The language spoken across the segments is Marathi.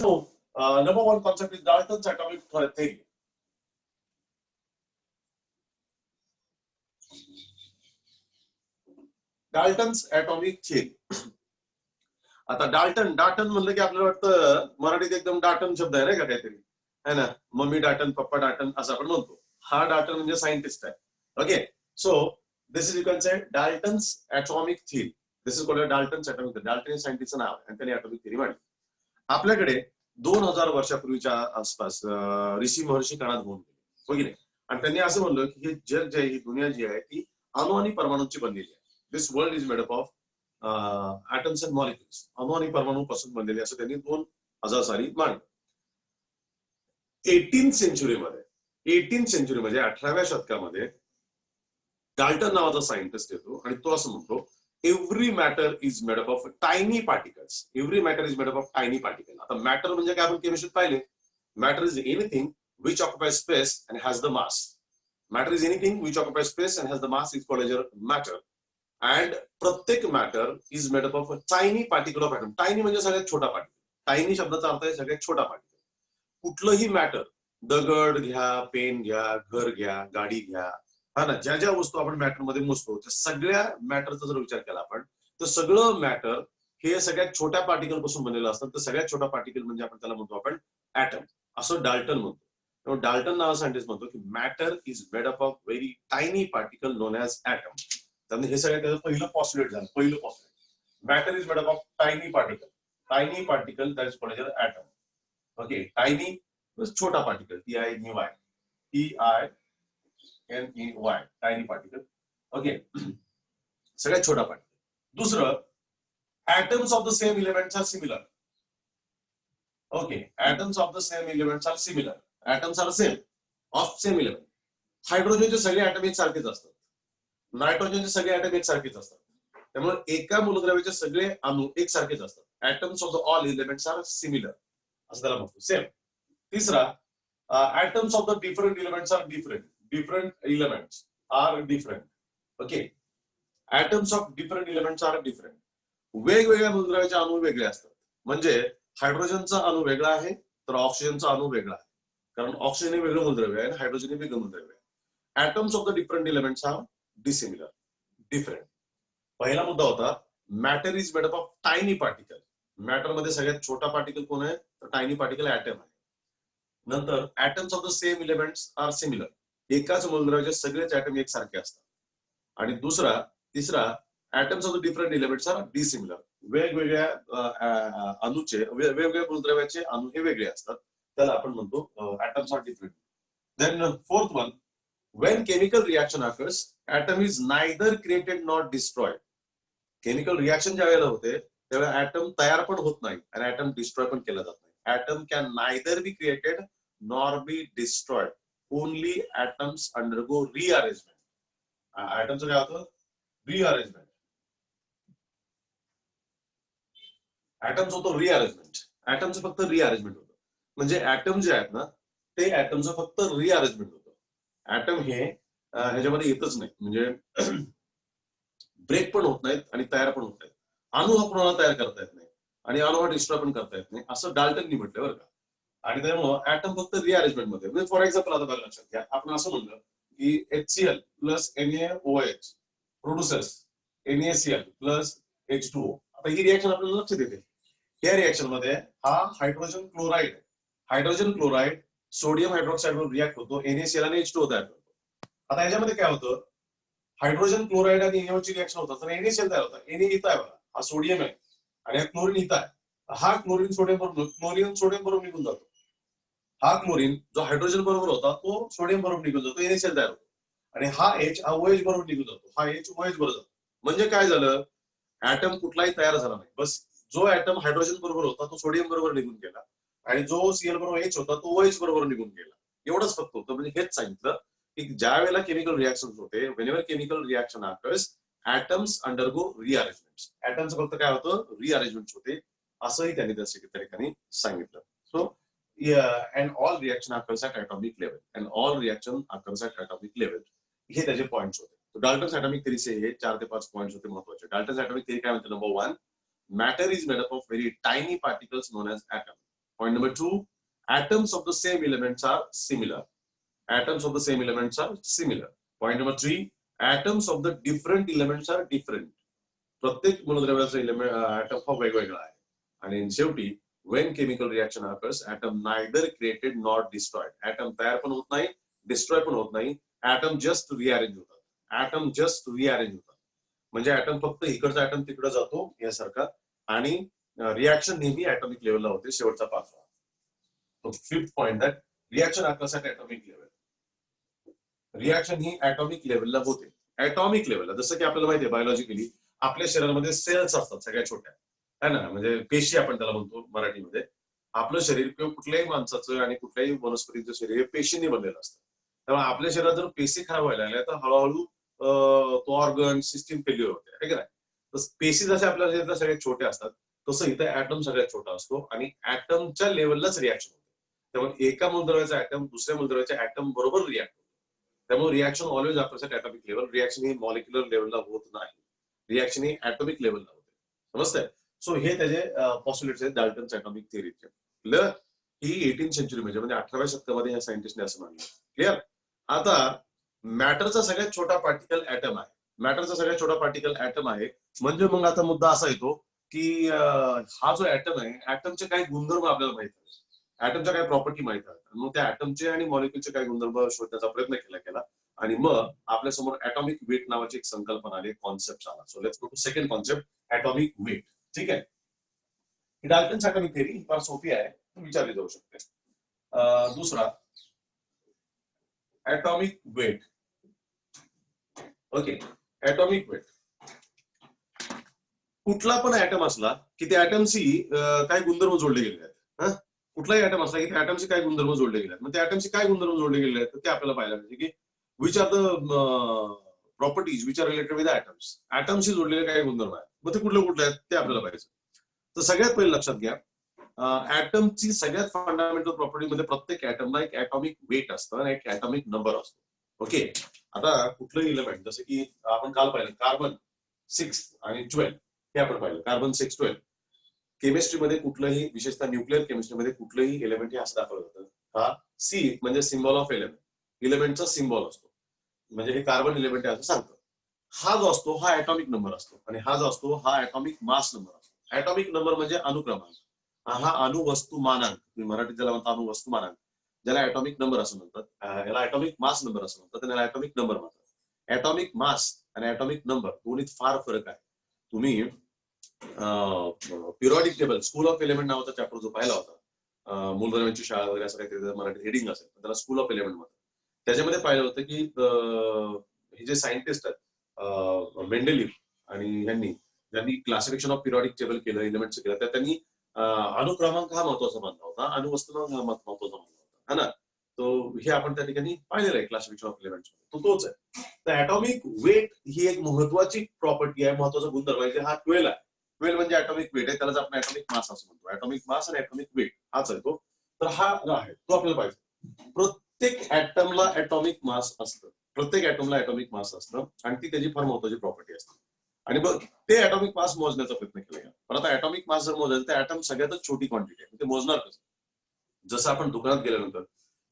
So, number one concept is Dalton's atomic theory. Dalton's atomic theory. आता डाल्टन म्हणलं की आपल्याला वाटतं मराठीत एकदम डाल्टन शब्द आहे नाही का काहीतरी है ना, मम्मी डाल्टन पप्पा डाल्टन असं आपण म्हणतो. हा डाल्टन म्हणजे सायंटिस्ट आहे. Okay, so this is you can say Dalton's atomic theory. This is called Dalton's atomic theory. Dalton हे सायंटिस्टचं नाव आहे आणि त्यांनी ॲटॉमिक थिअरी मांडली. आपल्याकडे 2000 वर्षापूर्वीच्या आसपास ऋषी महर्षी काळात होऊन गेले हो की नाही, आणि त्यांनी असं म्हणलं की हे जग जे आहे, ही दुनिया जी आहे ती अणु आणि परमाणूची बनलेली आहे. This world is made up of atoms and molecules. अणु आणि परमाणू पासून बनलेले असं त्यांनी 2000 साली मांडलं. 18th सेंचुरी मध्ये 18व्या शतकामध्ये डाल्टन नावाचा सायंटिस्ट येतो आणि तो असं म्हणतो every matter is made up of tiny particles. Every matter is made up of tiny particle. आता मॅटर म्हणजे काय आपण केमिस्ट्रीत पाहिले, matter is anything which occupy space and has the mass. Matter is anything which occupy space and has the mass is called as matter. And प्रत्येक matter is made up of tiny particle of atom. Tiny म्हणजे सगळ्यात छोटा पार्टिकल. टायनी शब्दाचा अर्थ आहे सगळ्यात छोटा पार्टिकल. कुठलंही मॅटर, दगड घ्या, पेन घ्या, घर घ्या, गाडी घ्या, हा ना, ज्या ज्या वस्तू आपण मॅटर मध्ये मोजतो त्या सगळ्या मॅटरचा जर विचार केला आपण तर सगळं मॅटर हे सगळ्यात छोट्या पार्टिकल पासून बनलेलं असतं. तर सगळ्यात छोटा पार्टिकल म्हणजे आपण त्याला म्हणतो आपण ॲटम, असं डाल्टन म्हणतो. डाल्टन नावा सायंटिस्ट म्हणतो की matter is made up of very tiny particle known as atom. त्यामुळे हे सगळ्यात त्याचं पहिलं पॉस्युलेट झालं. पहिलं postulate, matter is made up of tiny particle. Tiny particle that is called as atom. Okay, tiny छोटा particle, TINEY, tiny particle. Okay, सगळ्यात छोटा पार्टिकल. दुसरं, atoms of the same elements are similar. Okay, atoms of the same elements are similar. Atoms are same of same element. हायड्रोजनचे सगळे ॲटम एक सारखेच असतात. नायट्रोजनचे सगळे ॲटम एक सारखेच असतात. त्यामुळे एका मूलद्रव्याचे सगळे अणू एक सारखेच असतात. Atoms of the all elements are similar असं त्याला म्हणतो, सेम. तिसरा, atoms of the different elements are different. Different elements are different. Okay, atoms of different elements are different. वेगवेगळ्या मूलद्रव्याचे अणू वेगळे असतात. म्हणजे हायड्रोजनचा अणू वेगळा आहे तर ऑक्सिजनचा अणू वेगळा आहे, कारण ऑक्सिजन हे वेगळं मूलद्रव्य आहे आणि हायड्रोजन हे वेगळं मूलद्रव्य आहे. Atoms of the different elements are dissimilar, different. पहिला मुद्दा होता matter is made up of tiny particle. Matter मध्ये सगळ्यात छोटा पार्टिकल कोण आहे तर टायनी पार्टिकल ॲटम आहे. नंतर atoms of the same elements are similar. एकाच मूलद्रव्याचे सगळेच ॲटम एकसारखे असतात. आणि तिसरा, atoms of the different elements are dissimilar. वेगवेगळ्या अणूचे, वेगवेगळ्या मूलद्रव्याचे अणू हे वेगळे असतात, त्याला आपण म्हणतो atoms are different. Then fourth one, when chemical reaction occurs, atom is neither created nor destroyed. Chemical reaction ज्या वेळेला होते त्यावेळेला ॲटम तयार पण होत नाही आणि ॲटम डिस्ट्रॉय पण केला जात नाही. Atom can neither be created nor be destroyed. Only atoms undergo rearrangement. ॲटमचं काय होतं, रिअरेंजमेंट. ॲटम्स होतो रिअरेंजमेंट. ॲटमचं फक्त रिअरेंजमेंट होतं. म्हणजे ॲटम जे आहेत ना ते ॲटमचं फक्त रिअरेंजमेंट होतं. ॲटम हे ह्याच्यामध्ये येतच नाही, म्हणजे ब्रेक पण होत नाहीत आणि तयार पण होत नाहीत. अणू हा कोणाला तयार करता येत नाही आणि अणू हा डिस्ट्रॉय पण करता येत नाही असं डाल्टननी म्हटलं बरं का. आणि त्यामुळं ॲटम फक्त रिअरेंजमेंट मध्ये, म्हणजे फॉर एक्झाम्पल आता बघा लक्षात घ्या, आपण असं म्हणलं की HCl plus NaOH producers NaCl plus H2O. आता ही रिएक्शन आपल्याला लक्षात येते. या रिएक्शन मध्ये हा हायड्रोजन क्लोराईड, सोडियम हायड्रॉक्साईड वर रिॲक्ट होतो, NaCl आणि H2O तयार करतो. आता याच्यामध्ये काय होतं, हायड्रोजन क्लोराईड आणि NaOH रिएक्शन होतात तर NaCl तयार होतात. Na इथं आहे बघा, हा सोडियम आहे आणि हा क्लोरीन इथं आहे. हा क्लोरीन सोडियम बरोबर निघून जातो. हा क्लोरीन जो हायड्रोजन बरोबर होता तो सोडियम बरोबर निघून जातो, NaCl तयार होतो. आणि हा H हा OH बरोबर निघून जातो, हा H OH बरोबर जातो. म्हणजे काय झालं, ॲटम कुठलाही तयार झाला नाही. बस जो ॲटम हायड्रोजन बरोबर होता तो सोडियम बरोबर निघून गेला आणि जो Cl बरोबर H होता तो OH बरोबर निघून गेला. एवढंच फक्त होतं. म्हणजे हेच सांगितलं की ज्या वेळेला केमिकल रिएक्शन होते, whenever chemical reaction occurs, atoms undergo rearrangements. Atoms फक्त काय होतं, रिअरेंजमेंट्स होते, असंही त्यांनी त्या ठिकाणी सांगितलं. So and all reaction occurs at atomic level, and all reaction occurs at atomic level. हे त्याचे पॉइंट्स होते. डाल्टन्स ॲटॉमिक थेअरीचे हे 4 ते 5 पॉइंट्स होते महत्वाचे. डाल्टन्स ॲटॉमिक थेअरी काय म्हणते, number 1, matter is made up of very tiny particles known as atom. Point number 2, atoms of the same elements are similar. Atoms of the same elements are similar. Point number 3, atoms of the different elements are different. प्रत्येक मूलद्रव्याचा एलिमेंट ॲटम हा वेगवेगळा आहे. आणि शेवटी when chemical reaction occurs, atom neither created nor destroyed. Atom तयार पण होत नाही, डिस्ट्रॉय पण होत नाही. Atom just rearrange होतात. Atom just rearrange होतात. म्हणजे ॲटम फक्त इकडचा ॲटम तिकडे जातो यासारखा, आणि रिॲक्शन नेहमी ॲटॉमिक लेवलला होते. शेवटचा पाचवा. So fifth point that reaction occurs at atomic level. Reaction he atomic लेवलला होते. ॲटॉमिक लेवलला, जसं की आपल्याला माहिती आहे बायोलॉजिकली आपल्या शरीरामध्ये सेल्स असतात सगळ्या छोट्या, है ना, म्हणजे पेशी आपण त्याला म्हणतो मराठीमध्ये. आपलं शरीर किंवा कुठल्याही माणसाचं आणि कुठल्याही वनस्पतीचं शरीर हे पेशींनी बनलेलं असतं. तेव्हा आपल्या शरीरात जर पेशी खराब व्हायला लागल्या तर हळूहळू तो ऑर्गन सिस्टीम फेल्युअर होते, आहे की नाही. तर पेशी जसे आपल्या शरीरात सगळ्यात छोट्या असतात, तसं इथे ॲटम सगळ्यात छोटा असतो आणि ॲटमच्या लेवललाच रिॲक्शन होते. त्यामुळे एका मूलद्रव्याचा ॲटम दुसऱ्या मूलद्रव्याच्या ॲटम बरोबर रिॲक्ट होतो. त्यामुळे reaction always occurs at atomic level. Reaction he molecular लेवलला होत नाही, रिॲक्शन ही ॲटॉमिक लेवलला होते. समजतंय. सो हे त्याचे पॉसिबिलिटीज आहेत डाल्टन्स ॲटॉमिक थिअरीचे. क्लिअर. ही 18th सेंचुरी म्हणजे 18व्या शतकामध्ये या सायंटिस्टने असं मानलं. क्लिअर. आता मॅटरचा सगळ्यात छोटा पार्टिकल ॲटम आहे. मॅटरचा सगळ्यात छोटा पार्टिकल ॲटम आहे. म्हणजे मग आता मुद्दा असा येतो की हा जो ॲटम आहे, ॲटमचे काही गुणधर्म आपल्याला माहित आहेत, ॲटमच्या काही प्रॉपर्टी माहित आहेत. मग त्या ॲटमचे आणि मॉलिक्युलचे काही गुणधर्म शोधण्याचा प्रयत्न केला आणि मग आपल्या समोर ॲटॉमिक वेट नावाची एक संकल्पना आली, कॉन्सेप्ट आला. So let's go to second concept, atomic weight. ठीक आहे. ही डाल्टन्स ॲटॉमिक थिअरी फार सोपी आहे, विचारली जाऊ शकते. दुसरा atomic weight. Okay, atomic weight. कुठला पण ॲटम असला की त्या ॲटमशी काही गुणधर्म जोडले गेले आहेत. कुठलाही ॲटम असला की त्या ॲटमशी काही गुणधर्म जोडले गेले आहेत. मग त्या ॲटमशी काय गुणधर्म जोडले गेले आहेत ते आपल्याला पाहायला पाहिजे की which are the properties which are related with atoms. ॲटमशी जोडलेले काही गुणधर्म आहेत. मग ते कुठले आहेत ते आपल्याला पाहिजे. तर सगळ्यात पहिले लक्षात घ्या, ॲटमची सगळ्यात फंडामेंटल प्रॉपर्टी मध्ये प्रत्येक ॲटमला एक ॲटॉमिक वेट असतं आणि एक ॲटॉमिक नंबर असतो. ओके. आता कुठलंही इलेमेंट जसं की आपण काल पाहिलं कार्बन 6 आणि 12 हे आपण पाहिलं. कार्बन 6, 12 केमिस्ट्रीमध्ये कुठलंही, विशेषतः न्यूक्लिअर केमिस्ट्रीमध्ये कुठलंही एलिमेंट हे असं दाखवलं जातं. हा सी म्हणजे सिम्बॉल ऑफ एलिमेंट, इलेमेंटचा सिम्बॉल असतो. म्हणजे हे कार्बन एलिमेंट आहे असं सांगतं. हा जो असतो हा ॲटॉमिक नंबर असतो आणि हा जो असतो हा ॲटॉमिक मास नंबर असतो. ॲटॉमिक नंबर म्हणजे अणुक्रमांक. हा अणुवस्तुमानांक, मराठीत ज्याला म्हणतात अणुवस्तुमानांक, ज्याला ॲटॉमिक नंबर असं म्हणतात. याला ॲटॉमिक मास नंबर असं म्हणतात आणि याला ॲटॉमिक नंबर म्हणतात. ॲटॉमिक मास आणि ॲटॉमिक नंबर दोन्हीत फार फरक आहे. तुम्ही periodic table, school of element नावाचा चॅप्टर जो पाहिला होता, मूलद्रव्यांची शाळा वगैरे असं काहीतरी मराठी हेडिंग असेल, त्याला स्कूल ऑफ एलिमेंट म्हणतात. त्याच्यामध्ये पाहिलं होतं की हे जे सायंटिस्ट आहेत मेंडेलिव्ह आणि ज्यांनी क्लासिफिकेशन ऑफ पिरियॉडिक टेबल केलं, एलिमेंटचं केलं, तर त्यांनी अणुक्रमांक हा महत्वाचा मानला होता, अणुवस्तुमांक हा महत्वाचा मानला होता, है ना. तो हे आपण त्या ठिकाणी पाहिलेलं आहे क्लासिफिकेशन ऑफ एलिमेंट. तो तोच आहे. तर ॲटॉमिक वेट ही एक महत्वाची प्रॉपर्टी आहे, महत्वाचा गुणधर्म आहे. हा 12 आहे. 12 म्हणजे ॲटॉमिक वेट आहे, त्यालाच आपण ॲटॉमिक मास असं म्हणतो. ॲटॉमिक मास आणि ॲटॉमिक वेट हाच आहे तो. तर हा आहे तो आपल्याला पाहिजे. प्रत्येक ॲटमला ॲटॉमिक मास असतं, प्रत्येक ॲटमला ॲटॉमिक मास असतं आणि ती त्याची फार महत्वाची प्रॉपर्टी असते. आणि मग ते ॲटॉमिक मास मोजण्याचा प्रयत्न केला गेला. पण आता ॲटॉमिक मास जर मोजायचं तर ॲटम सगळ्यातच छोटी क्वांटिटी आहे, ते मोजणार कसं? जसं आपण दुकानात गेल्यानंतर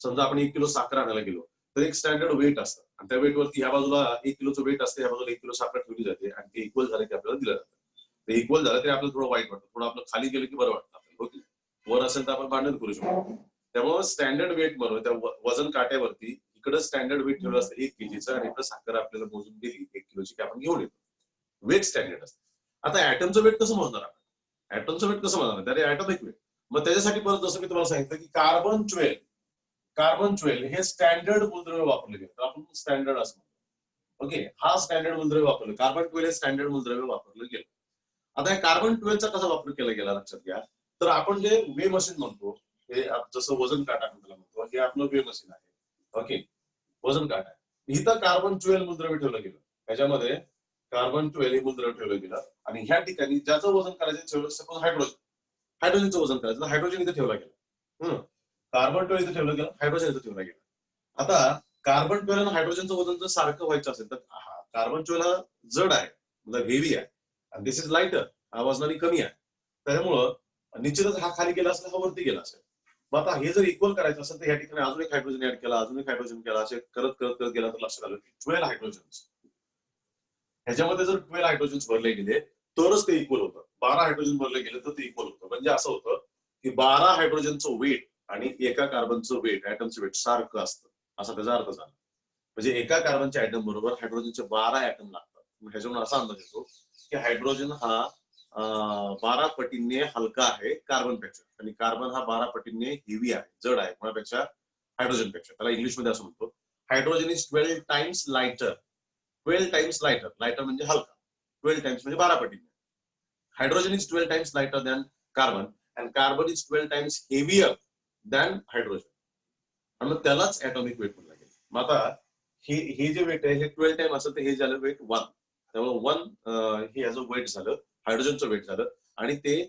समजा आपण 1 किलो साखर आणायला गेलो तर एक स्टँडर्ड वेट असतं आणि त्या वेटवरती ह्या बाजूला 1 किलोचं वेट असतं, ह्या बाजूला 1 किलो साखर ठेवली जाते आणि ते इक्वल झालं की आपल्याला दिलं जातं. ते इक्वल झालं तरी आपल्याला थोडं वाईट वाटतं, थोडं आपलं खाली गेलं की बरं वाटतं आपल्याला. ओके, वर असेल तर आपण भांडण करू शकतो. त्यामुळे स्टँडर्ड वेट बरोबर त्या वजन काट्यावरती इकडे स्टँडर्ड वेट ठेवलं असतं 1 kgचं आणि इकडे साखर आपल्याला मोजून दिली 1 किलोची की आपण घेऊन येतो. वेट स्टँडर्ड असतं. आता ॲटमचं वेट कसं मोजणार आपण? ॲटमचं वेट कसं मोजणार? त्याने ॲटॉमिक वेट. मग त्याच्यासाठी परत जसं मी तुम्हाला सांगितलं की कार्बन 12 हे स्टँडर्ड मूलद्रव्य वापरले गेले, तर आपण स्टँडर्ड असं म्हणतो. ओके, हा स्टँडर्ड मूलद्रव्य वापरलं. कार्बन 12 हे स्टँडर्ड मूलद्रव्य वापरलं गेलं. आता या कार्बन 12चा कसा वापर केला गेला लक्षात घ्या. तर आपण जे वे मशीन म्हणतो, हे जसं वजन काटा म्हणतो, हे आपलं वे मशीन आहे. ओके, वजन काटा. इथं कार्बन 12 मूलद्रव्य ठेवलं गेलं. त्याच्यामध्ये कार्बन 12 हे मूलद्रव्य ठेवलं गेलं आणि ह्या ठिकाणी ज्याचं वजन करायचं, सपोज हायड्रोजनचं वजन करायचं, हायड्रोजन इथे ठेवला गेला. कार्बन 12 इथे ठेवलं गेलं, हायड्रोजन इथे ठेवला गेला. आता कार्बन 12 आणि हायड्रोजनचं वजन जर सारखं व्हायचं असेल तर कार्बन 12 हा जड आहे, म्हणजे हेवी आहे आणि दिस इज लाइटर, हा वजनाने कमी आहे. त्यामुळं निश्चितच हा खाली गेला असेल, हा वरती गेला असेल. मग आता हे जर इक्वल करायचं असेल तर या ठिकाणी अजून एक हायड्रोजन ऍड केला, अजून एक हायड्रोजन केला, असे करत करत करत गेला तर लक्षात आलं की 12 हायड्रोजन्स. ह्याच्यामध्ये जर 12 हायड्रोजन्स भरले गेले तरच ते इक्वल होतं. 12 हायड्रोजन भरले गेले तर ते इक्वल होतं. म्हणजे असं होतं की 12 हायड्रोजनचं वेट आणि एका कार्बनचं वेट, ऍटमचं वेट सारखं असतं, असा त्याचा अर्थ झाला. म्हणजे एका कार्बनच्या ऍटम बरोबर हायड्रोजनचे 12 ऍटम लागतात. ह्याच्यावरून असा अंदाज येतो की हायड्रोजन हा 12 पटींनी हलका आहे कार्बनपेक्षा, आणि कार्बन हा 12 पटींनी हेवी आहे, जड आहे कोणापेक्षा, हायड्रोजनपेक्षा. त्याला इंग्लिशमध्ये असं म्हणतो, hydrogen is 12 times lighter. 12 times lighter, lighter म्हणजे हलका, 12 टाइम्स म्हणजे 12 पटीने. Hydrogen is 12 times lighter than carbon and carbon is 12 times heavier than hydrogen. आणि मग त्यालाच ऍटॉमिक वेट म्हणलं गेलं. मग आता हे जे वेट आहे हे 12 टाइम असेल तर हे झालं वेट 1. त्यामुळे 1 हे याचं वेट झालं, हायड्रोजनचं वेट झालं, आणि ते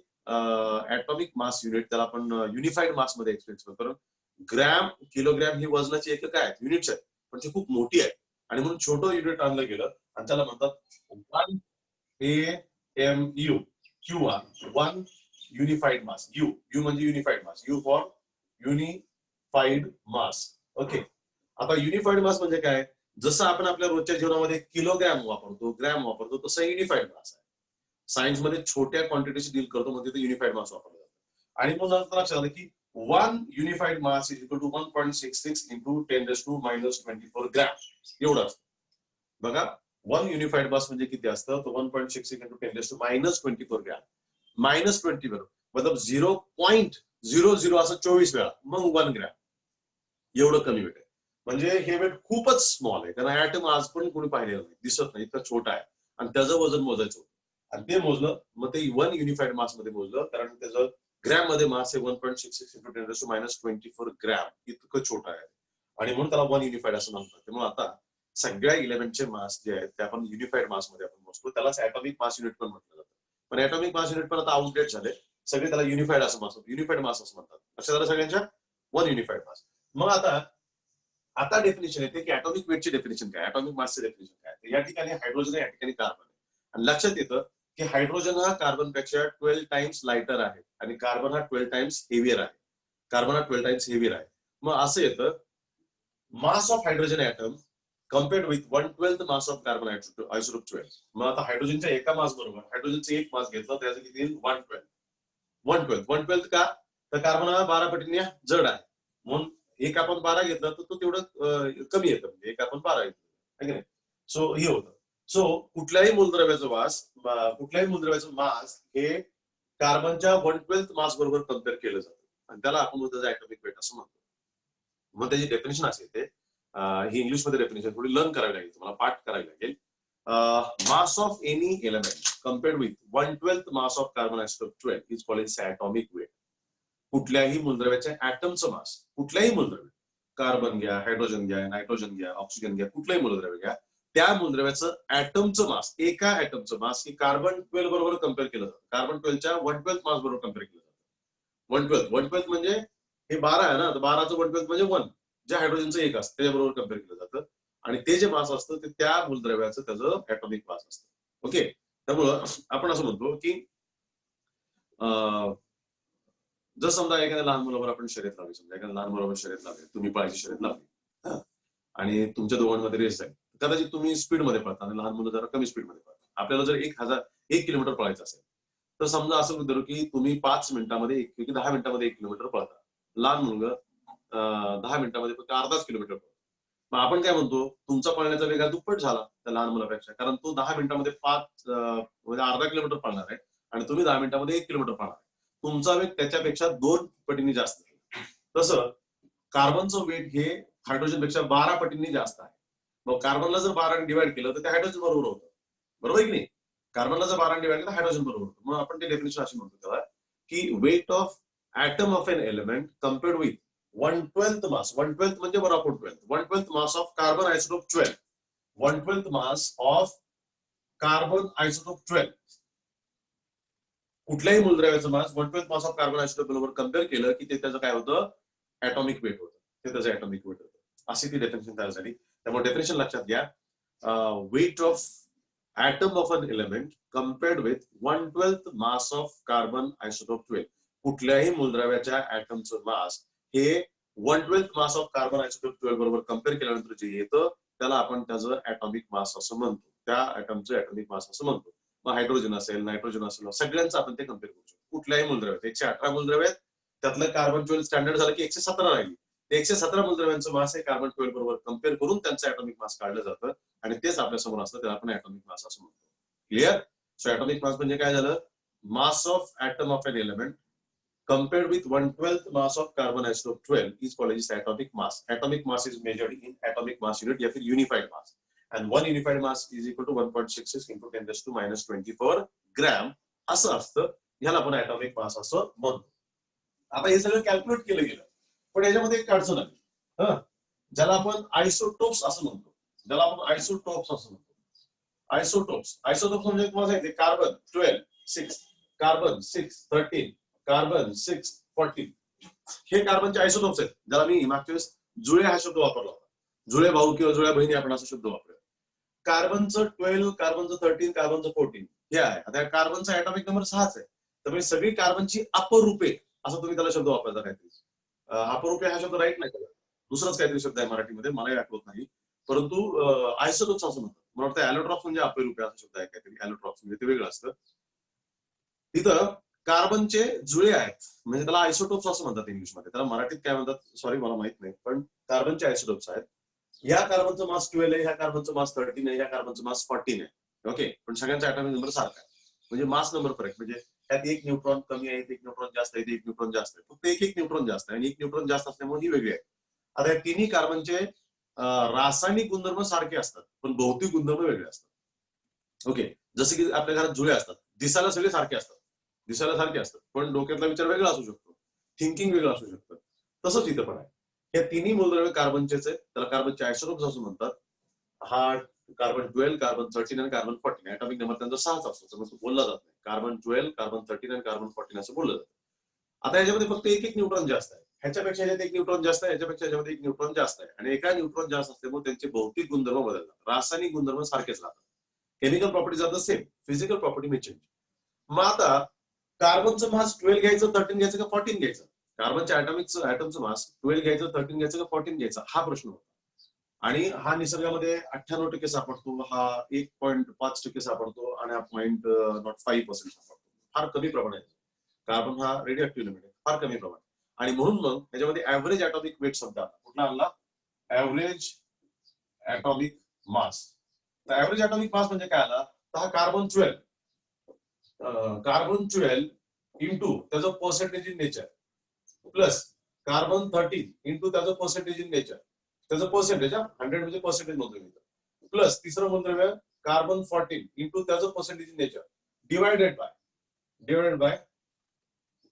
ऍटॉमिक मास युनिट, त्याला आपण युनिफाईड मास मध्ये एक्सप्रेस करतो. ग्रॅम, किलोग्रॅम ही वजनाची एकक आहेत, युनिट्स आहेत, पण ती खूप मोठी आहे आणि म्हणून छोटं युनिट आणलं गेलं आणि त्याला म्हणतात 1 AMU QR, 1 unified mass. U म्हणजे unified mass, u for unified mass. Okay. आता युनिफाईड मास म्हणजे काय, जसं आपण आपल्या रोजच्या जीवनामध्ये किलोग्रॅम वापरतो, ग्रॅम वापरतो, तसं युनिफाईड मास आहे. सायन्स मध्ये छोट्या क्वांटिटीची डील करतो म्हणजे ते युनिफाईड मास वापरला जातो. आणि मग नंतर लक्षात आलं की 1 unified mass is equal to 1.66 into 10⁻⁻24 gram, एवढं असतं. बघा, 1 युनिफाईड मास म्हणजे किती असतं, तो 1.66 इंटू 10⁻⁻24 ग्रॅम. -20 बरोबर, मतलब 0.00 असं 24 वेळा, मग 1 ग्रॅम. एवढं कमी वेट आहे. म्हणजे हे वेट खूपच स्मॉल आहे, कारण ऍटम आज पण कोणी पाहिलेलं नाही, दिसत नाही, इतका छोटा आहे, आणि त्याचं वजन मोजायचं होतं. आणि ते मोजलं, मग ते 1 युनिफाईड मास मध्ये मोजलं, कारण त्याचं ग्रॅम मध्ये मास आहे 1.66 इंटू 10⁻⁻24 ग्रॅम, इतकं छोटं आहे, आणि म्हणून त्याला 1 युनिफाईड असं म्हणतात. त्यामुळे आता सगळ्या इलेमेंटचे मास जे आहेत ते आपण युनिफाईड मास मध्ये आपण मोजतो, त्यालाच ऍटॉमिक मास युनिट पण म्हटलं जातं. पण ऍटॉमिक मास युनिट पण आता आउटडेट झाले, सगळे त्याला युनिफाईड असं मास, युनिफाईड मास असं म्हणतात. लक्षात आलं सगळ्यांच्या, 1 युनिफाईड मास. मग आता डेफिनेशन येते की ऍटॉमिक वेटची डेफिनेशन काय, ऍटॉमिक मासची डेफिनेशन काय. या ठिकाणी हायड्रोजन आहे, या ठिकाणी कार्बन आहे, आणि लक्षात येतं की हायड्रोजन हा कार्बनपेक्षा 12 टाइम्स लाइटर आहे आणि कार्बन हा 12 टाइम्स हेवियर आहे. कार्बन हा 12 टाइम्स हेवियर आहे. मग असं येतं, mass of hydrogen atom compared with 1/12 mass of carbon isotope 12. मग आता हायड्रोजनच्या एका मास बरोबर हायड्रोजनचा एक मास घेतला, त्याचं किती येईल, 1/12 का, तर कार्बन हा 12 पटीने जड आहे, म्हणून एक आपण 12 घेतला तर तो तेवढं कमी येतं, म्हणजे एक आपण 12 घेतलं. सो हे होतं. सो कुठल्याही मूलद्रव्याचं मास हे कार्बनच्या 1/12 मास बरोबर कम्पेअर केलं जातं, आणि त्याला आपण त्याचं ऍटॉमिक वेट असं म्हणतो. मग त्याची डेफिनेशन असे येते, ही इंग्लिश मध्ये डेफिनेशन थोडी लर्न करावी लागेल, तुम्हाला पाठ करावी लागेल. Mass of any element compared with 1/12 mass of carbon isotope 12 is called as atomic weight. कुठल्याही मूलद्रव्याच्या ऍटमचं मास, कुठल्याही मूलद्रव्य, कार्बन घ्या, हायड्रोजन घ्या, नायट्रोजन घ्या, ऑक्सिजन घ्या, कुठलंही मूलद्रव्य घ्या, त्या मूलद्रव्याचं ऍटमचं मास, एका ऍटमचं मास हे कार्बन 12 बरोबर कम्पेअर केलं जातं. कार्बन 12च्या 1/12 मास बरोबर कम्पेअर केलं जातं. 1/12 म्हणजे हे 12 आहे ना, तर 12चं 1/12 म्हणजे 1, जे हायड्रोजनचं एक असतं त्याच्याबरोबर कम्पेअर केलं जातं, आणि ते जे मास असतं ते त्या मूलद्रव्याचं त्याचं ऍटॉमिक मास असतं. ओके. त्यामुळं आपण असं म्हणतो की जर समजा एखाद्या लहान मुलावर आपण शर्यत लावली, समजा एखाद्या लहान मुलावर शर्यत लावली, तुम्ही पळायची शर्यत लावली आणि तुमच्या दोघांमध्ये रेस आहे, कदाचित तुम्ही स्पीड मध्ये पळता आणि लहान मुलं जरा कमी स्पीड मध्ये पळतात. आपल्याला जर 1 किलोमीटर पळायचं असेल तर समजा असं धरू की तुम्ही 5 मिनिटांमध्ये 10 मिनिटांमध्ये 1 किलोमीटर पळता, लहान मुलगा 10 मिनिटांमध्ये फक्त अर्धाच किलोमीटर पळतो. मग आपण काय म्हणतो, तुमचा पळण्याचा वेग दुप्पट झाला त्या लहान मुलापेक्षा, कारण तो 10 मिनिटांमध्ये म्हणजे अर्धा किलोमीटर पळणार आहे आणि तुम्ही 10 मिनिटांमध्ये 1 किलोमीटर पळणार आहे. तुमचा वेग त्याच्यापेक्षा 2 पटींनी जास्त आहे. तसं कार्बनचं वेट हे हायड्रोजनपेक्षा 12 पटींनी जास्त आहे. मग कार्बनला जर 12 डिवाइड केलं तर ते हायड्रोजन बरोबर होतं, बरोबर की नाही. कार्बनला जर 12 डिवाइड केलं तर हायड्रोजन बरोबर होतं. मग आपण ते डेफिनेशन अशी म्हणतो त्याला की weight of atom of an element compared with 1/12 mass, 1/12 म्हणजे 1/12, 1/12 mass of carbon isotope 12, 1/12 mass of carbon isotope 12. कुठल्याही मूलद्रव्याचं mass 1/12 mass of carbon isotope बरोबर कम्पेअर केलं की ते त्याचं काय होतं, ऍटॉमिक वेट होतं, ते त्याचं ऍटॉमिक वेट होतं. अशी ती डेफिनेशन तयार झाली. त्यामुळे डेफिनेशन लक्षात घ्या, weight of atom of an element compared with 1/12 mass of carbon isotope 12. कुठल्याही मूलद्रव्याच्या ऍटमचं मास हे 1/12 मास ऑफ कार्बन आयसोटोप 12 बरोबर कम्पेअर केल्यानंतर जे येतं त्याला आपण त्याचं ऍटॉमिक मास असं म्हणतो, त्या ऍटमचं ऍटॉमिक मास असं म्हणतो. मग हायड्रोजन असेल, नायट्रोजन असेल, सगळ्यांचं आपण ते कम्पेअर करू शकतो. कुठल्याही मूलद्रव्यात 118 मूलद्रव्य आहेत, त्यातलं कार्बन 12 स्टँडर्ड झालं की 117 राहिली. 117 मूलद्रव्यांचं मास हे कार्बन 12 बरोबर कम्पेअर करून त्यांचं ऍटॉमिक मास काढलं जातं आणि तेच आपल्या समोर असतं, त्याला आपण ऍटॉमिक मास असं म्हणतो. क्लिअर? सो ऍटॉमिक मास म्हणजे काय झालं? Mass of atom of an element compared with 1/12 mass of carbon isotope 12 is called as atomic mass. Atomic mass is measured in atomic mass unit या फिर unified mass. And one unified mass is equal to 1.66 into 10 raised to minus 24 gram. असं असतं, ह्याला आपण atomic mass असं म्हणतो. आता हे सगळं कॅल्क्युलेट केलं गेलं, पण याच्यामध्ये एक अडचण आली, ज्याला आपण आयसोटोप्स असं म्हणतो. ज्याला आपण आयसोटोप्स असं म्हणतो. आयसोटोप्स म्हणजे तुम्हाला सांगितले कार्बन 12 6, कार्बन 6 13, कार्बन 6 14, हे कार्बनचे आयसोटोप्स आहेत. ज्याला मी मागच्या वेळेस जुळे हा शब्द वापरला होता. जुळे भाऊ किंवा जुळ्या बहिणी आपण असा शब्द वापरूया. कार्बनचं 12, कार्बनचं 13, कार्बनचं 14 हे आहे. आता कार्बनचा ऍटॉमिक नंबर 6च आहे, तर सगळी कार्बनची अपरूपे असं तुम्ही त्याला शब्द वापरता काहीतरी. अपरूपे हा शब्द राईट नाही, दुसराच काहीतरी शब्द आहे मराठीमध्ये, मलाही आठवत नाही, परंतु आयसोटोप्स असं म्हणतात. मला वाटतं ॲलोट्रॉप्स म्हणजे अपरूपे असा शब्द आहे काहीतरी. ॲलोट्रॉप्स म्हणजे ते वेगळं असतं. तिथं कार्बनचे जुळे आहेत म्हणजे त्याला आयसोटोप्स असं म्हणतात इंग्लिशमध्ये. त्याला मराठीत काय म्हणतात सॉरी मला माहित नाही, पण कार्बनचे आयसोटोप्स आहेत. ह्या कार्बनचं मास 12 आहे, ह्या कार्बनचं मास 13 आहे, ह्या कार्बनचं मास 14 आहे. ओके, पण सगळ्यांचा ऍटॉमिक नंबर सारखा आहे, म्हणजे मास नंबर फरक. म्हणजे त्यात एक न्यूट्रॉन कमी आहे, एक न्यूट्रॉन जास्त आहे, एक न्यूट्रॉन जास्त आहे, फक्त एक न्यूट्रॉन जास्त आहे आणि एक न्यूट्रॉन जास्त असल्यामुळे ही वेगळी आहे. आता या तिन्ही कार्बनचे रासायनिक गुणधर्म सारखे असतात, पण भौतिक गुणधर्म वेगळे असतात. ओके, जसे की आपल्या घरात जुळे असतात, दिसायला सगळे सारखे असतात, दिसायला सारखे असतात, पण डोक्यातला विचार वेगळा असू शकतो, थिंकिंग वेगळं असू शकतं. तसंच इथं पण आहे. या तिन्ही मूलद्रव्य कार्बनचेच आहेत, त्याला कार्बनचे आयसोटोप्स असं म्हणतात. हा कार्बन 12, कार्बन 13 आणि कार्बन 14 ऍटॉमिक नंबर त्यांचा 6च असतो, त्यामुळे बोलला जात नाही. कार्बन 12, कार्बन 13 आणि कार्बन 14 असं बोललं जातं. आता याच्यामध्ये फक्त एक न्यूट्रॉन जास्त आहे, ह्याच्यापेक्षा ह्याच्यात एक न्यूट्रॉन जास्त आहे, ह्याच्यापेक्षा ह्याच्यामध्ये एक न्यूट्रॉन जास्त आहे, आणि एका न्यूट्रॉन जास्त असल्यामुळे त्यांचे भौतिक गुणधर्म बदलतात, रासायनिक गुणधर्म सारखेच राहतात. Chemical properties are the same, physical property may change. मग आता कार्बनचं मास 12 घ्यायचं, 13 घ्यायचं का 14 घ्यायचं? कार्बनच्या ऍटमचं मास 12 घ्यायचं, 13 घ्यायचं का 14 घ्यायचं, हा प्रश्न होता. आणि हा निसर्गामध्ये 98% सापडतो, हा 1.5% सापडतो, आणि हा 0.05% सापडतो. फार कमी प्रमाणात. कार्बन हा रेडिओ ऍक्टिव्ह एलिमेंट आहे, फार कमी प्रमाणात. आणि म्हणून मग त्याच्यामध्ये ऍव्हरेज ऍटॉमिक वेट शब्द आला. कुठला आणला? Average atomic mass. तर ऍव्हरेज ऍटॉमिक मास म्हणजे काय आला? तर हा कार्बन 12 इंटू त्याचं percentage in nature plus carbon 13 into त्याचं पर्सेंटेज इन नेचर, त्याचं पर्सेंटेज 100 म्हणजे पर्सेंटेज म्हणतो मी, प्लस तिसरं मूलद्रव्य कार्बन 14 इंटू त्याचं percentage in nature divided by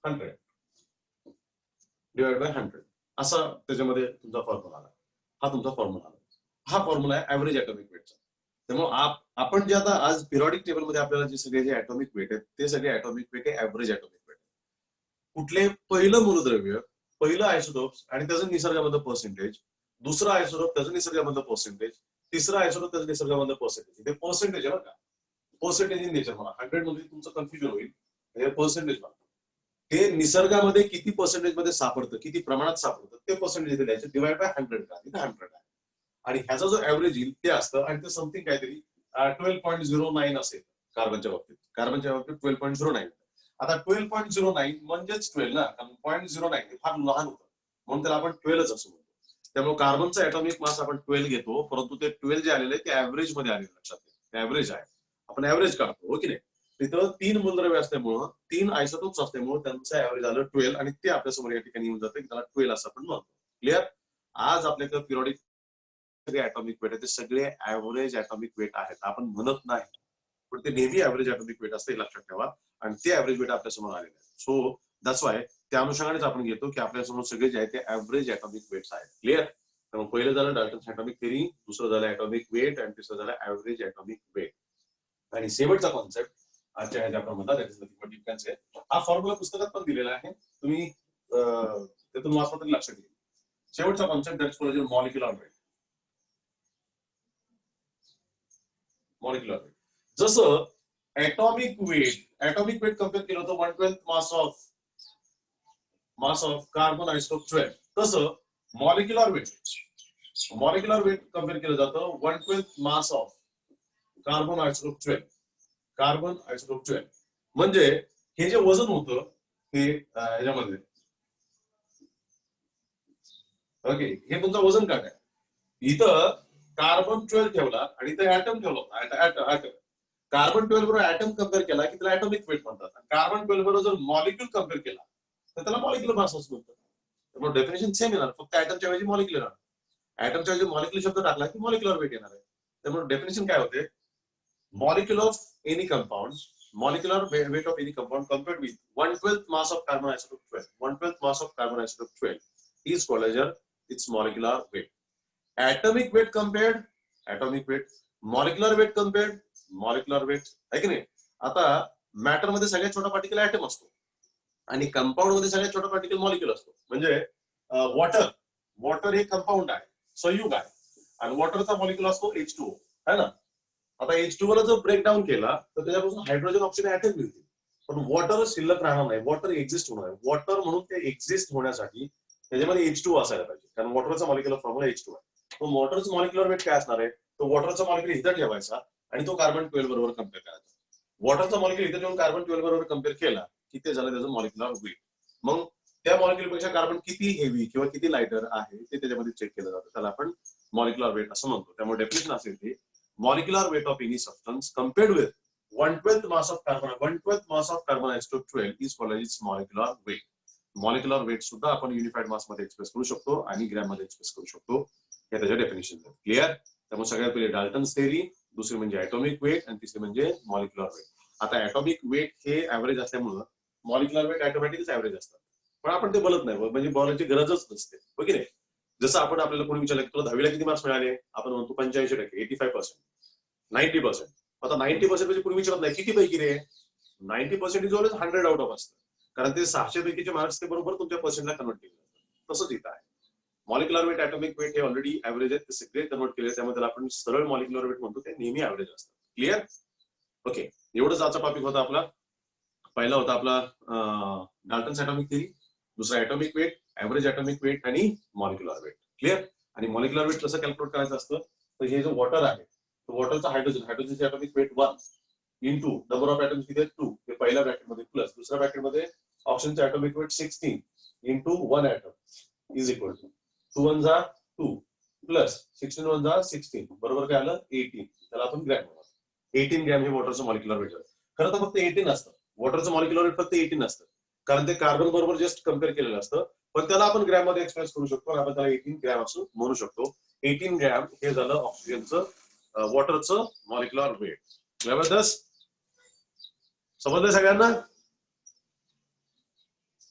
100 असा त्याच्यामध्ये तुमचा फॉर्म्युला आला. हा तुमचा फॉर्म्युला आला. हा फॉर्म्युला आहे ऍव्हरेज ऍटॉमिक वेटचा. त्यामुळे आपण जे आता आज पिरियॉडिक टेबलमध्ये आपल्याला जे सगळे जे ऍटॉमिक वेट आहेत ते सगळे ऍटॉमिक वेट आहे ऍव्हरेज ऍटॉमिक वेट. कुठले? पहिलं मूलद्रव्य, पहिलं आयसोटोप्स आणि त्याचं निसर्गामधलं पर्सेंटेज, दुसरं आयसोटोप त्याचं निसर्गामधलं पर्सेंटेज, तिसरं आयसोटोप त्याचं निसर्गामधलं पर्सेंटेज. ते पर्सेंटेज आहे बरं का, पर्सेंटेज इन नेचर. मला 100 मध्ये तुमचं कन्फ्युजन होईल, हे पर्सेंटेज मला ते निसर्गामध्ये किती पर्सेंटेज मध्ये सापडतं, किती प्रमाणात सापडतं ते पर्सेंटेज द्यायचं, डिवाइड बाय 100 का, तिथे 100 आहे. आणि ह्याचा जो ऍव्हरेज येईल ते असतं, आणि ते समथिंग काहीतरी 12.09 असेल कार्बनच्या बाबतीत. 12.09. आता 12.09 म्हणजेच 12 ना, कारण 0.09 हे फार लहान होतं, म्हणून त्याला आपण 12च असं म्हणतो. त्यामुळे कार्बनचा ऍटॉमिक मास आपण 12 घेतो, परंतु ते 12 जे आलेले ते ऍव्हरेज मध्ये आलेले, लक्षात घ्या. ऍव्हरेज आहे, आपण ऍव्हरेज काढतो, हो की नाही. तिथं 3 मूलद्रव्य असल्यामुळं, 3 आयसोटोप्स असल्यामुळे त्यांचं ऍव्हरेज आलं 12, आणि ते आपल्यासमोर या ठिकाणी येऊन जातं की त्याला 12 असं आपण म्हणतो. क्लिअर? आज आपल्याकडे पिरियॉडिक ऍटॉमिक वेट आहे ते सगळे ऍव्हरेज ऍटॉमिक वेट आहेत, आपण म्हणत नाही, पण ते नेहमी ऍव्हरेज ऍटॉमिक वेट असते, लक्षात ठेवा. आणि ते ऍव्हरेज वेट आपल्यासमोर आलेले आहे. सो दॅट्स वाय त्या अनुषंगानेच आपण घेतो की आपल्यासमोर सगळे जे आहे ते ऍव्हरेज ऍटॉमिक वेट्स आहेत. क्लिअर? त्यामुळे पहिलं झालं डाल्टन्स ऍटॉमिक थेरी, दुसरं झालं ऍटॉमिक वेट, आणि तिसरं झालं ऍव्हरेज ऍटॉमिक वेट. आणि शेवटचा कॉन्सेप्ट आजच्या ह्याच्या हा फॉर्म्युला पुस्तकात पण दिलेला आहे, तुम्ही त्यातून वाचलं तरी लक्षात येईल. शेवटचा concept that's called molecular weight. Molecular weight जसं ऍटॉमिक वेट कम्पेअर केलं होतं 1/12 mass of mass of carbon isotope 12. तसं मॉलिक्युलर वेट कम्पेअर केलं जातं 1/12 mass of carbon isotope 12. Carbon isotope 12 म्हणजे हे जे वजन होतं हे ह्याच्यामध्ये, ओके, हे तुमचं वजन काय आहे. इथं कार्बन 12 ठेवला आणि इथं ऍटम ठेवला. ऍटम कार्बन 12 बरोबर ऍटम कम्पेअर केला की त्याला ऍटॉमिक वेट म्हणतात. कार्बन 12 बरोबर जर मॉलिक्यूल कम्पेअर केला तर त्याला मॉलिक्युलर मास असं म्हणतात. त्यामुळे डेफिनेशन सेम येणार, फक्त ऍटमच्या ऐवजी मॉलिक्युलर येणार. ऍटमच्या ऐवजी मॉलिक्युलर शब्द टाकला की मॉलिक्युलर वेट येणार आहे. त्यामुळे डेफिनेशन काय होते, molecule of any compound, molecular weight of any compound compared with 1/12 mass of carbon isotope 12. 1/12 mass of carbon isotope 12 is called as its molecular weight. Atomic weight compared, atomic weight. Molecular weight compared, molecular weight. है की नाही. आता मॅटर मध्ये सगळ्यात छोटा पार्टिकल ऍटम असतो आणि कंपाऊंड मध्ये सगळ्यात छोटा पार्टिकल मॉलिक्युल असतो. म्हणजे वॉटर हे कंपाऊंड आहे, संयुग आहे, आणि वॉटरचा मॉलिक्युल असतो H2O, है ना. आता H2O ला जर ब्रेकडाऊन केला तर त्याच्यापासून हायड्रोजन ऑक्सिजन ऍटम मिळतील, पण वॉटर शिल्लक राहणार नाही. वॉटर एक्झिस्ट होणार आहे. वॉटर म्हणून ते एक्झिस्ट होण्यासाठी त्याच्यामध्ये H2O असायला पाहिजे, कारण वॉटरचा मॉलिक्युलर फॉर्म्युला H2O आहे. तो वॉटरचा मॉलिक्युलर वेट काय असणार आहे, तो वॉटरचा मॉलिक्युल इथं ठेवायचा आणि तो कार्बन 12 बरोबर कम्पेअर करायचा. वॉटरचा मॉलिक्युल इथं ठेवून कार्बन 12 बरोबर कम्पेअर केला की ते झालं त्याचं मॉलिक्युलर वेट. मग त्या मॉलिक्युलपेक्षा कार्बन किती हेवी किंवा किती लायटर आहे ते त्याच्यामध्ये चेक केलं जातं, त्याला आपण मॉलिक्युलर वेट असं म्हणतो. त्यामुळे डेफिनेशन असेल ते molecular weight of any substance compared with 1/12 mass of carbon isotope 12 is called as its molecular weight. Molecular weight सुद्धा आपण युनिफाईड मास मध्ये एक्सप्रेस करू शकतो आणि ग्रॅम मध्ये एक्सप्रेस करू शकतो. हे त्याच्या डेफिनेशन आहे. क्लिअर. त्यामुळे सगळ्यात पहिले डाल्टन्स थेअरी, दुसरी म्हणजे ॲटॉमिक वेट आणि तिसरी म्हणजे मॉलिक्युलर वेट. आता ॲटॉमिक वेट हे ऍव्हरेज असल्यामुळं मॉलिक्युलर वेट ऑटोमॅटिकच ऍव्हरेज असतात, पण आपण ते बोलत नाही, म्हणजे बोलायची गरजच नसते, हो की नाही. जसं आपण आपल्याला कोणी विचारलं की तुला 10वीला किती मार्क्स मिळाले, आपण म्हणतो 85%, 85%, 90%. आता 90% म्हणजे कोणी विचारत नाही किती पैकी रे. 90% इज ऑलवेज 100 आउट ऑफ असतं, कारण ते 600 पैकीचे मार्क्स ते बरोबर तुमच्या पर्सेंटला कन्वर्ट केले जातात. तसंच इथं आहे. मॉलिक्युलर वेट, ॲटॉमिक वेट हे ऑलरेडी ऍव्हरेज आहेत, ते सगळे कन्वर्ट केले, त्यामुळे त्याला आपण सरळ मॉलिक्युलर वेट म्हणतो, ते नेहमी ऍव्हरेज असतात. क्लिअर. ओके, एवढंच आजचा टॉपिक होता आपला. पहिला होता आपला डाल्टन्स ॲटॉमिक थेअरी, दुसरा atomic weight, average atomic weight आणि मॉलिक्युलर वेट. क्लिअर. आणि मॉलिक्युलर वेट कसं कॅल्क्युलेट करायचं असतं, तर हे जो वॉटर आहे, वॉटरचा हायड्रोजनचे atomic weight 1 into number of atoms किती आहेत 2, हे पहिल्या ब्रॅकेटमध्ये, प्लस दुसऱ्या ब्रॅकेटमध्ये ऑक्सिजनचे atomic weight 16 into 1 atom is equal to 2 1 जा 2 प्लस 16 1 जा 16, बरोबर काय आलं 18. त्याला आपण ग्रॅम म्हणतो. 18 ग्रॅम हे वॉटरचं मॉलिक्युलर वेट आहे. खरं तर फक्त 18 असतं, वॉटरचं मॉलिक्युलर वेट फक्त 18 असतं, कारण ते कार्बन बरोबर जस्ट कम्पेअर केलेलं असतं, पण त्याला आपण ग्रॅम मध्ये एक्सप्रेस करू शकतो आणि आपण त्याला 18 ग्रॅम असं म्हणू शकतो. 18 ग्रॅम हे झालं ऑक्सिजनचं वॉटरचं मॉलिक्युलर वेट. जबरदस्त. समजलं सगळ्यांना?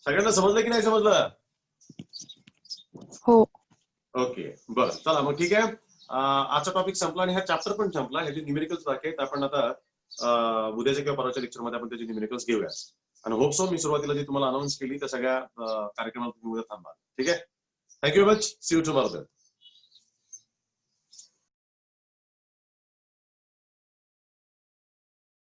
सगळ्यांना समजलं की नाही समजलं? हो. ओके, बरं, चला मग ठीक आहे. आजचा टॉपिक संपला आणि हा चॅप्टर पण संपला. ह्याचे न्यूमेरिकल्स बाकी आहेत. आपण आता उद्याच्या किंवा परवाच्या लेक्चरमध्ये आपण त्याचे न्यूमेरिकल्स घेऊया. आणि होप सो मी सुरुवातीला जी तुम्हाला अनाउन्स केली त्या सगळ्या कार्यक्रमात तुम्ही उद्या थांबा. ठीक आहे. Thank you very much. See you tomorrow.